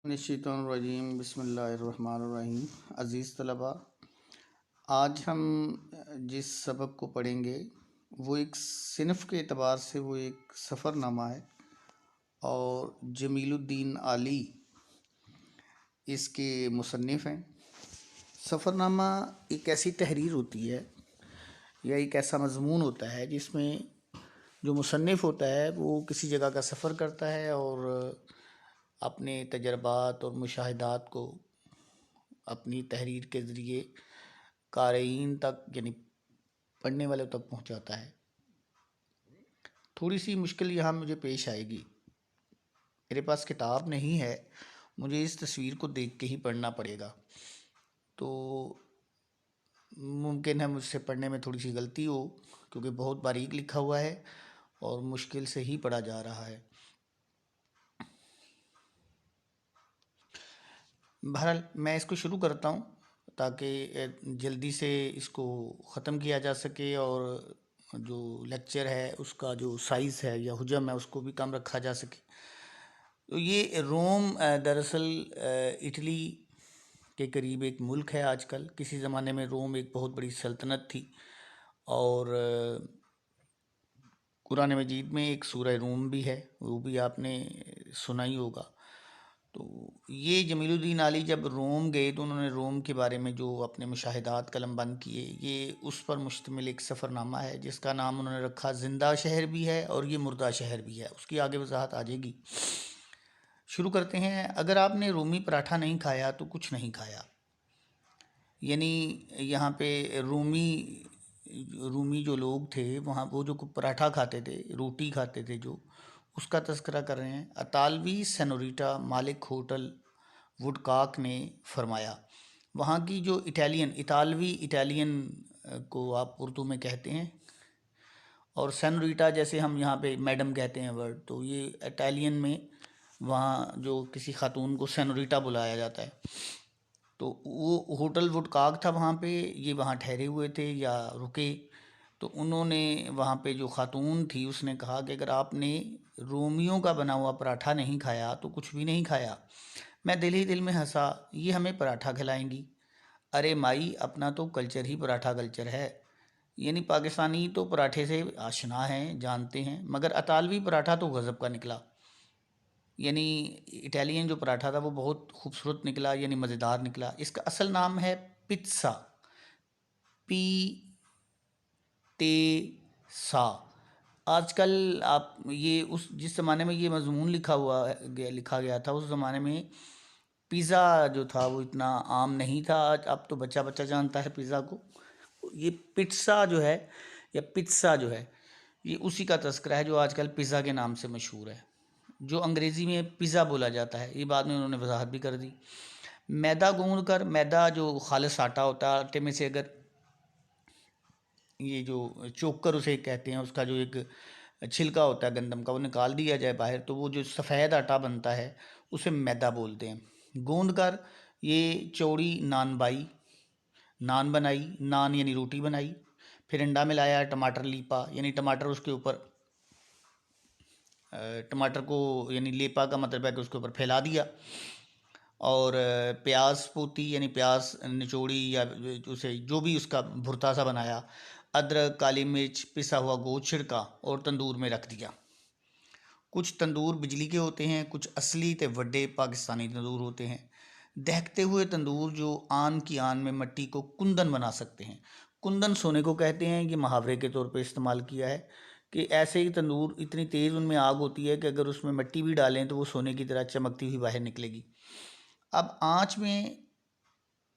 मिनश्शैतानिर्रजीम बिस्मिल्लाहिर्रहमानिर्रहीम। अज़ीज़ तलबा, आज हम जिस सबक को पढ़ेंगे वो एक सिनफ़ के एतबार से वो एक सफ़रनामा है और जमीलुद्दीन आली इसके मुसन्निफ़ हैं। सफ़रनामा एक ऐसी तहरीर होती है या एक ऐसा मज़मून होता है जिसमें जो मुसन्निफ़ होता है वो किसी जगह का सफ़र करता है और अपने तजर्बात और मुशाहिदात को अपनी तहरीर के ज़रिए क़ारीन तक यानी पढ़ने वाले तक पहुंचाता है। थोड़ी सी मुश्किल यहाँ मुझे पेश आएगी, मेरे पास किताब नहीं है, मुझे इस तस्वीर को देख के ही पढ़ना पड़ेगा, तो मुमकिन है मुझसे पढ़ने में थोड़ी सी गलती हो क्योंकि बहुत बारीक लिखा हुआ है और मुश्किल से ही पढ़ा जा रहा है। बहरहाल मैं इसको शुरू करता हूँ ताकि जल्दी से इसको ख़त्म किया जा सके और जो लेक्चर है उसका जो साइज़ है या हुजम है उसको भी कम रखा जा सके। तो ये रोम दरअसल इटली के करीब एक मुल्क है आजकल। किसी ज़माने में रोम एक बहुत बड़ी सल्तनत थी और कुरान मजीद में एक सूरह रूम भी है, वो भी आपने सुना ही होगा। तो ये जमीलुद्दीन आली जब रोम गए तो उन्होंने रोम के बारे में जो अपने मुशाहिदात कलमबंद किए, ये उस पर मुश्तमिल एक सफ़रनामा है जिसका नाम उन्होंने रखा ज़िंदा शहर भी है और ये मुर्दा शहर भी है। उसकी आगे वजाहत आ जाएगी। शुरू करते हैं। अगर आपने रूमी पराठा नहीं खाया तो कुछ नहीं खाया, यानी यहाँ पे रूमी जो लोग थे वहाँ वो जो पराठा खाते थे, रोटी खाते थे, जो उसका तज़किरा कर रहे हैं। अतालवी सेनोरिटा मालिक होटल वुडकॉक ने फरमाया। वहाँ की जो इतालवी इटालियन को आप उर्दू में कहते हैं और सेनोरिटा जैसे हम यहाँ पे मैडम कहते हैं वर्ड, तो ये इटालियन में वहाँ जो किसी खातून को सेनोरिटा बुलाया जाता है। तो वो होटल वुडकॉक था वहाँ पे, ये वहाँ ठहरे हुए थे या रुके। तो उन्होंने वहाँ पे जो खातून थी उसने कहा कि अगर आपने रोमियों का बना हुआ पराठा नहीं खाया तो कुछ भी नहीं खाया। मैं दिल ही दिल में हंसा, ये हमें पराठा खिलाएंगी? अरे माई, अपना तो कल्चर ही पराठा कल्चर है, यानी पाकिस्तानी तो पराठे से आशना हैं, जानते हैं, मगर अतालवी पराठा तो गज़ब का निकला। यानी इटालियन जो पराठा था वो बहुत खूबसूरत निकला, यानी मज़ेदार निकला। इसका असल नाम है पिज़्ज़ा, पी टे सा। आजकल आप ये उस जिस ज़माने में ये मज़मून लिखा गया था, उस ज़माने में पिज़्ज़ा जो था वो इतना आम नहीं था। आज अब तो बच्चा बच्चा जानता है पिज़्ज़ा को। ये पिट्सा जो है या पिज़्ज़ा जो है, ये उसी का तस्करा है जो आजकल पिज़्ज़ा के नाम से मशहूर है, जो अंग्रेज़ी में पिज़्ज़ा बोला जाता है। ये बाद में उन्होंने वजाहत भी कर दी। मैदा गूंद कर, मैदा जो खालिस आटा होता है, आटे में से अगर ये जो चोकर उसे कहते हैं, उसका जो एक छिलका होता है गंदम का, वो निकाल दिया जाए बाहर, तो वो जो सफ़ेद आटा बनता है उसे मैदा बोलते हैं। गूंद कर ये चौड़ी नान बनाई, नान यानी रोटी बनाई, फिर अंडा मिलाया, टमाटर लीपा, यानी टमाटर उसके ऊपर टमाटर को यानी लेपा का मतलब है कि उसके ऊपर फैला दिया, और प्याज पोती यानी प्याज निचोड़ी या उसे जो भी उसका भुर्ता सा बनाया, अदरक, काली मिर्च, पिसा हुआ गोश्त छिड़का और तंदूर में रख दिया। कुछ तंदूर बिजली के होते हैं, कुछ असली ते वड्डे पाकिस्तानी तंदूर होते हैं। दहकते हुए तंदूर जो आन की आन में मिट्टी को कुंदन बना सकते हैं। कुंदन सोने को कहते हैं, ये मुहावरे के तौर पे इस्तेमाल किया है कि ऐसे ही तंदूर इतनी तेज़ उनमें आग होती है कि अगर उसमें मिट्टी भी डालें तो वो सोने की तरह चमकती हुई बाहर निकलेगी। अब आँच में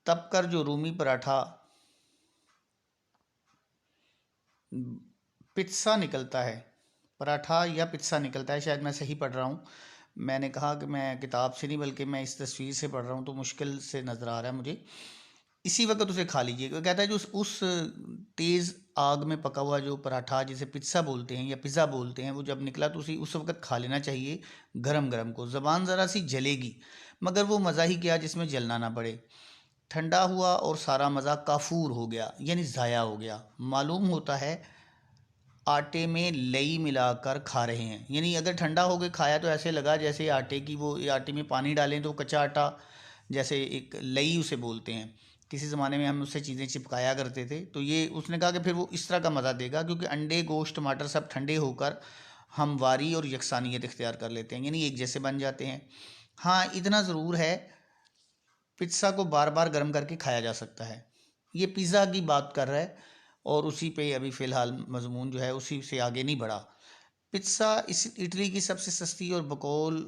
तप कर जो रूमी पराठा पित्सा निकलता है, पराठा या पित्सा निकलता है, शायद मैं सही पढ़ रहा हूँ। मैंने कहा कि मैं किताब से नहीं बल्कि मैं इस तस्वीर से पढ़ रहा हूँ तो मुश्किल से नज़र आ रहा है मुझे। इसी वक्त उसे खा लीजिए। वो कहता है जो उस तेज़ आग में पका हुआ जो पराठा जिसे पित्सा बोलते हैं या पिज़्ज़ा बोलते हैं, वो जब निकला तो उस वक्त खा लेना चाहिए गरम गरम को। ज़बान ज़रा सी जलेगी मगर वो मज़ा ही क्या जिसमें जलना ना पड़े। ठंडा हुआ और सारा मज़ा काफूर हो गया, यानी ज़ाया हो गया। मालूम होता है आटे में लई मिलाकर खा रहे हैं। यानी अगर ठंडा होकर खाया तो ऐसे लगा जैसे आटे की वो आटे में पानी डालें तो कच्चा आटा, जैसे एक लई उसे बोलते हैं। किसी ज़माने में हम उससे चीज़ें चिपकाया करते थे, तो ये उसने कहा कि फिर वो इस तरह का मज़ा देगा, क्योंकि अंडे गोश्त टमाटर सब ठंडे होकर हमवारी और यकसानियत इख्तियार कर लेते हैं, यानी एक जैसे बन जाते हैं। हाँ, इतना ज़रूर है, पिज़्ज़ा को बार बार गर्म करके खाया जा सकता है। ये पिज़्ज़ा की बात कर रहा है और उसी पे अभी फ़िलहाल मज़मून जो है उसी से आगे नहीं बढ़ा। पिज़्ज़ा इस इटली की सबसे सस्ती और बकौल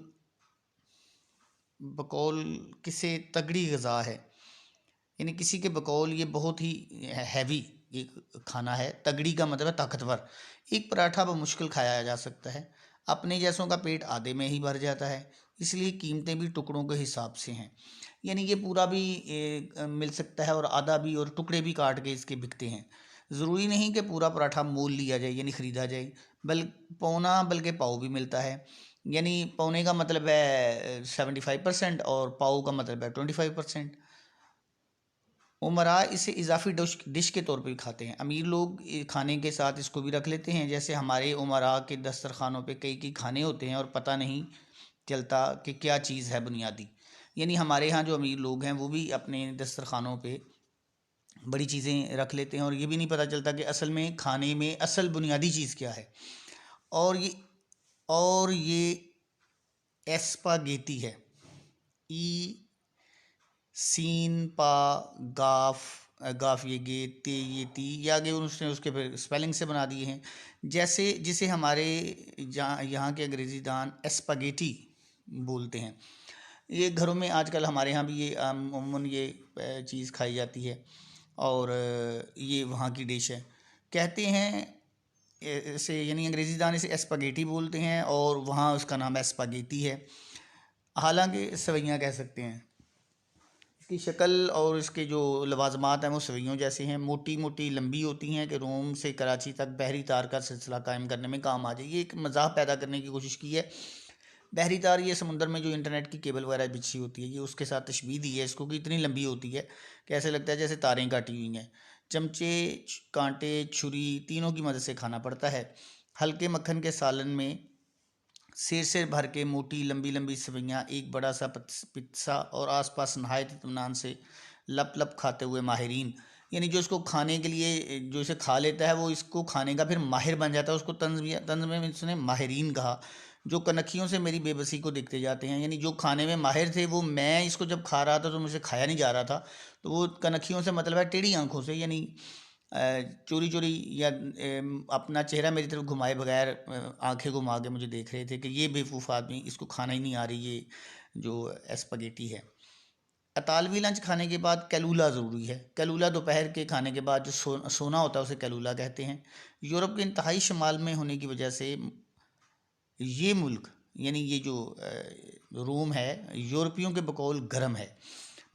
बकौल किसे तगड़ी गज़ा है। यानी किसी के बकौल ये बहुत ही हैवी एक खाना है। तगड़ी का मतलब है ताकतवर। एक पराठा बमुश्किल खाया जा सकता है। अपने जैसों का पेट आधे में ही भर जाता है, इसलिए कीमतें भी टुकड़ों के हिसाब से हैं। यानी ये पूरा भी मिल सकता है और आधा भी, और टुकड़े भी काट के इसके बिकते हैं। ज़रूरी नहीं कि पूरा पराठा मोल लिया जाए यानी ख़रीदा जाए, पौना बल्कि पाव भी मिलता है। यानी पौने का मतलब है 75% और पाव का मतलब है 25%। उमरा इसे इजाफी डिश के तौर पे भी खाते हैं। अमीर लोग खाने के साथ इसको भी रख लेते हैं। जैसे हमारे उमरा के दस्तरखानों पे कई कई खाने होते हैं और पता नहीं चलता कि क्या चीज़ है बुनियादी। यानी हमारे यहाँ जो अमीर लोग हैं वो भी अपने दस्तरखानों पे बड़ी चीज़ें रख लेते हैं और ये भी नहीं पता चलता कि असल में खाने में असल बुनियादी चीज़ क्या है। और ये एस्पागेटी है। ई सीन पा गाफ, गाफ ये गे ते ये ती, ये आगे उसने उसके फिर स्पेलिंग से बना दिए हैं। जैसे जिसे हमारे यहाँ के अंग्रेज़ी दान एस्पागेटी बोलते हैं। ये घरों में आजकल हमारे यहाँ भी ये अमूमन ये चीज़ खाई जाती है और ये वहाँ की डिश है। कहते हैं इसे, यानी अंग्रेज़ी दान इसे एस्पागेटी बोलते हैं और वहाँ उसका नाम एस्पागेटी है। हालांकि सवैयाँ कह सकते हैं। इसकी शक्ल और इसके जो लवाजमात हैं वो सवैयों जैसे हैं। मोटी मोटी लंबी होती हैं कि रोम से कराची तक बहरी तार का सिलसिला कायम करने में काम आ जाए। ये एक मज़ाक पैदा करने की कोशिश की है। बहरी तार ये समुद्र में जो इंटरनेट की केबल वगैरह बिछी होती है, ये उसके साथ तशबीह दी है इसको कि इतनी लंबी होती है कि ऐसे लगता है जैसे तारें काटी हुई हैं। चमचे, कांटे, छुरी तीनों की मदद से खाना पड़ता है। हल्के मक्खन के सालन में सिर भर के मोटी लंबी लंबी सवैयाँ, एक बड़ा सा पिस्सा और आसपास नहायत इत्मीनान से लप लप खाते हुए माहिरीन। यानी जो इसको खाने के लिए जो इसे खा लेता है वो इसको खाने का फिर माहिर बन जाता है। उसको तंज में इसने माहिरीन कहा। जो कनखियों से मेरी बेबसी को देखते जाते हैं, यानी जो खाने में माहिर थे वो, मैं इसको जब खा रहा था तो मुझे खाया नहीं जा रहा था, तो वो कनखियों से मतलब है टेढ़ी आंखों से, यानी चोरी चोरी या अपना चेहरा मेरी तरफ घुमाए बगैर आंखें घुमा के मुझे देख रहे थे कि ये बेवकूफ़ आदमी, इसको खाना ही नहीं आ रही ये जो एस्पगेटी है। अतालवी लंच खाने के बाद कैलूला ज़रूरी है। कैलूला दोपहर के खाने के बाद जो सोना होता है उसे कैलूला कहते हैं। यूरोप के इंतहाई शुमाल में होने की वजह से ये मुल्क, यानी ये जो रोम है, यूरोपियों के बकौल गर्म है।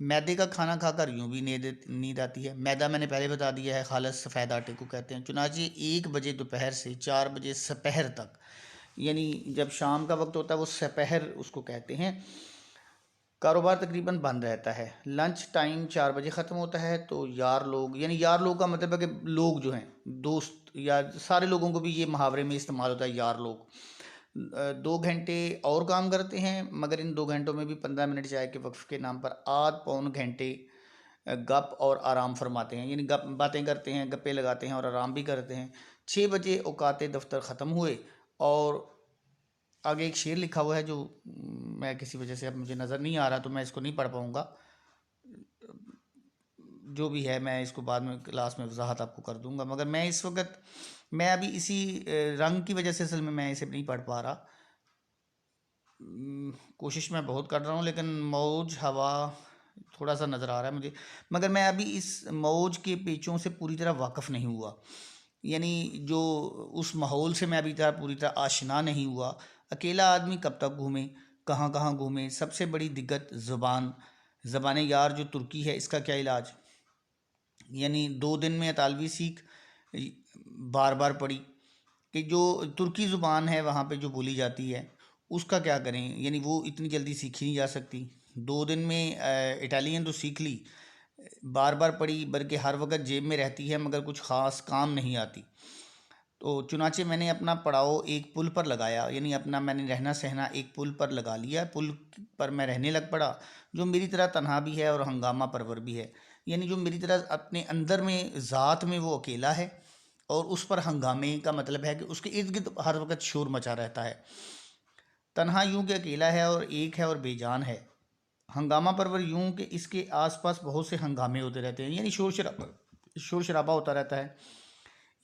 मैदे का खाना खाकर यूं भी नींद आती है। मैदा मैंने पहले बता दिया है, खालस सफ़ेद आटे को कहते हैं। चुनाचे 1 बजे दोपहर से 4 बजे सपहर तक, यानी जब शाम का वक्त होता है वो सपहर उसको कहते हैं, कारोबार तकरीबन बंद रहता है। लंच टाइम 4 बजे ख़त्म होता है। तो यार लोग, यानी यार लोग का मतलब है कि लोग जो हैं, दोस्त या सारे लोगों को भी ये मुहावरे में इस्तेमाल होता है यार लोग। 2 घंटे और काम करते हैं, मगर इन 2 घंटों में भी 15 मिनट चाय के वक्फ के नाम पर आध पौन घंटे गप और आराम फरमाते हैं। यानी गप बातें करते हैं, गप्पे लगाते हैं और आराम भी करते हैं। 6 बजे औकात दफ्तर ख़त्म हुए। और आगे एक शेर लिखा हुआ है जो मैं किसी वजह से अब मुझे नज़र नहीं आ रहा, तो मैं इसको नहीं पढ़ पाऊँगा। जो भी है मैं इसको बाद में क्लास में वजाहत आपको कर दूंगा, मगर मैं इस वक्त, मैं अभी इसी रंग की वजह से असल में मैं इसे नहीं पढ़ पा रहा। कोशिश मैं बहुत कर रहा हूँ लेकिन मौज हवा थोड़ा सा नज़र आ रहा है मुझे, मगर मैं अभी इस मौज के पेचों से पूरी तरह वाकिफ़ नहीं हुआ। यानी जो उस माहौल से मैं अभी तरह पूरी तरह आशना नहीं हुआ। अकेला आदमी कब तक घूमे, कहाँ कहाँ घूमे। सबसे बड़ी दिक्कत ज़बान यार जो तुर्की है, इसका क्या इलाज। यानी 2 दिन में अतालवी सीख बार बार पढ़ी कि जो तुर्की ज़ुबान है वहाँ पे जो बोली जाती है उसका क्या करें। यानी वो इतनी जल्दी सीखी नहीं जा सकती। 2 दिन में इटालियन तो सीख ली, बार बार पढ़ी, बल्कि हर वक्त जेब में रहती है मगर कुछ ख़ास काम नहीं आती। तो चुनाचे मैंने अपना पड़ाव एक पुल पर लगाया, यानी अपना मैंने रहना सहना एक पुल पर लगा लिया, पुल पर मैं रहने लग पड़ा, जो मेरी तरह तन्हा भी है और हंगामा परवर भी है। यानी जो मेरी तरह अपने अंदर में ज़ात में वो अकेला है, और उस पर हंगामे का मतलब है कि उसके इर्द गिर्द हर वक्त शोर मचा रहता है। तन्हा यूं कि अकेला है और एक है और बेजान है। हंगामा परवर यूं कि इसके आसपास बहुत से हंगामे होते रहते हैं, यानी शोर शराबा होता रहता है।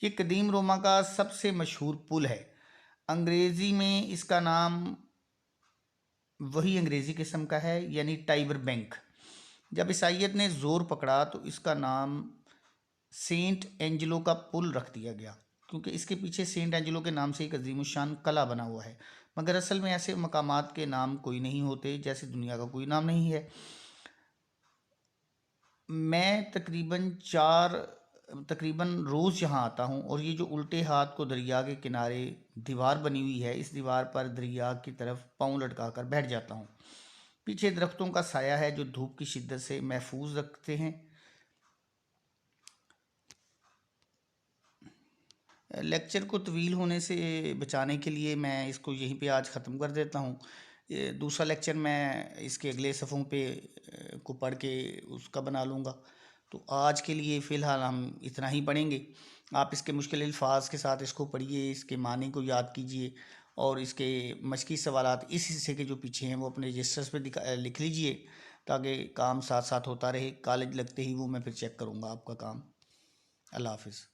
ये कदीम रोमा का सबसे मशहूर पुल है। अंग्रेज़ी में इसका नाम वही अंग्रेज़ी किस्म का है, यानी टाइबर बैंक। जब ईसाइयत ने ज़ोर पकड़ा तो इसका नाम सेंट एंजलो का पुल रख दिया गया, क्योंकि इसके पीछे सेंट एंजलो के नाम से एक अजीमुशान कला बना हुआ है। मगर असल में ऐसे मकामात के नाम कोई नहीं होते, जैसे दुनिया का कोई नाम नहीं है। मैं तकरीबन रोज़ यहाँ आता हूँ, और ये जो उल्टे हाथ को दरिया के किनारे दीवार बनी हुई है, इस दीवार पर दरिया की तरफ पाँव लटका कर बैठ जाता हूँ। पीछे दरख्तों का साया है जो धूप की शिद्दत से महफूज रखते हैं। लेक्चर को तवील होने से बचाने के लिए मैं इसको यहीं पे आज ख़त्म कर देता हूँ। ये दूसरा लेक्चर मैं इसके अगले सफ़ों पे को पढ़ के उसका बना लूँगा। तो आज के लिए फ़िलहाल हम इतना ही पढ़ेंगे। आप इसके मुश्किल अल्फाज के साथ इसको पढ़िए, इसके मानी को याद कीजिए, और इसके मशक़ी सवालात इस हिस्से के जो पीछे हैं वो अपने रजिस्टर्स पे लिख लीजिए, ताकि काम साथ साथ होता रहे। कॉलेज लगते ही वो मैं फिर चेक करूँगा आपका काम। अल्लाह हाफ़िज़।